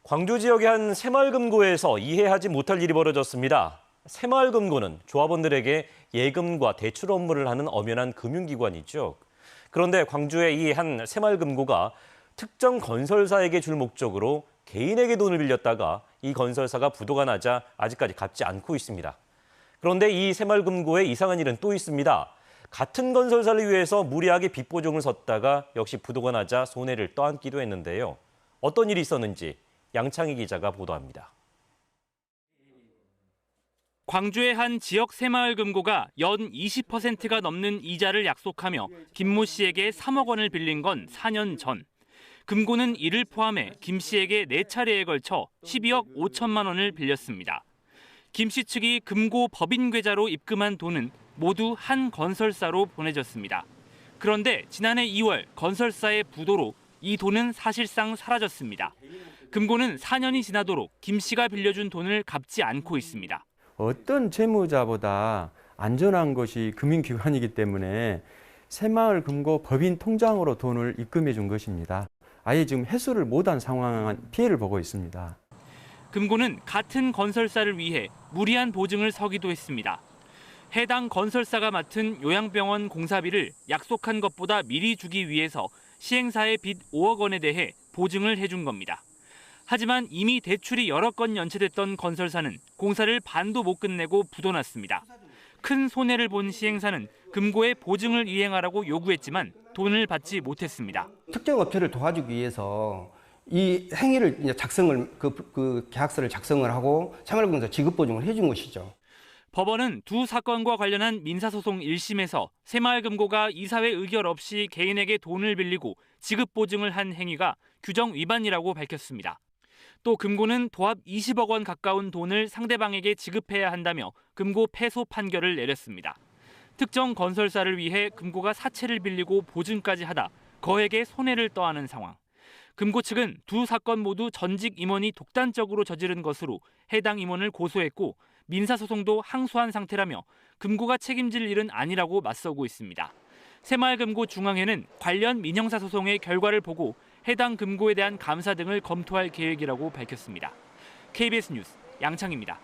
광주 지역의 한 새마을금고에서 이해하지 못할 일이 벌어졌습니다. 새마을금고는 조합원들에게 예금과 대출 업무를 하는 엄연한 금융기관이죠. 그런데 광주의 이 한 새마을금고가 특정 건설사에게 줄 목적으로 개인에게 돈을 빌렸다가 이 건설사가 부도가 나자 아직까지 갚지 않고 있습니다. 그런데 이 새마을금고에 이상한 일은 또 있습니다. 같은 건설사를 위해서 무리하게 빚 보증을 섰다가 역시 부도가 나자 손해를 떠안기도 했는데요. 어떤 일이 있었는지 양창희 기자가 보도합니다. 광주의 한 지역 새마을금고가 연 20%가 넘는 이자를 약속하며 김 모 씨에게 3억 원을 빌린 건 4년 전. 금고는 이를 포함해 김 씨에게 4차례에 걸쳐 12억 5천만 원을 빌렸습니다. 김 씨 측이 금고 법인 계좌로 입금한 돈은 모두 한 건설사로 보내졌습니다. 그런데 지난해 2월 건설사의 부도로 이 돈은 사실상 사라졌습니다. 금고는 4년이 지나도록 김 씨가 빌려준 돈을 갚지 않고 있습니다. 어떤 채무자보다 안전한 것이 금융기관이기 때문에 새마을금고 법인 통장으로 돈을 입금해 준 것입니다. 아예 지금 회수를 못한 상황, 피해를 보고 있습니다. 금고는 같은 건설사를 위해 무리한 보증을 서기도 했습니다. 해당 건설사가 맡은 요양병원 공사비를 약속한 것보다 미리 주기 위해서 시행사의 빚 5억 원에 대해 보증을 해준 겁니다. 하지만 이미 대출이 여러 건 연체됐던 건설사는 공사를 반도 못 끝내고 부도났습니다. 큰 손해를 본 시행사는 금고에 보증을 이행하라고 요구했지만 돈을 받지 못했습니다. 특정 업체를 도와주기 위해서 이 행위를 이제 그 계약서를 작성을 하고 새마을금고에서 지급 보증을 해준 것이죠. 법원은 두 사건과 관련한 민사소송 1심에서 새마을금고가 이사회 의결 없이 개인에게 돈을 빌리고 지급 보증을 한 행위가 규정 위반이라고 밝혔습니다. 또 금고는 도합 20억 원 가까운 돈을 상대방에게 지급해야 한다며 금고 패소 판결을 내렸습니다. 특정 건설사를 위해 금고가 사채를 빌리고 보증까지 하다 거액의 손해를 떠안은 상황. 금고 측은 두 사건 모두 전직 임원이 독단적으로 저지른 것으로 해당 임원을 고소했고 민사소송도 항소한 상태라며 금고가 책임질 일은 아니라고 맞서고 있습니다. 새마을금고 중앙회는 관련 민형사 소송의 결과를 보고 해당 금고에 대한 감사 등을 검토할 계획이라고 밝혔습니다. KBS 뉴스 양창희입니다.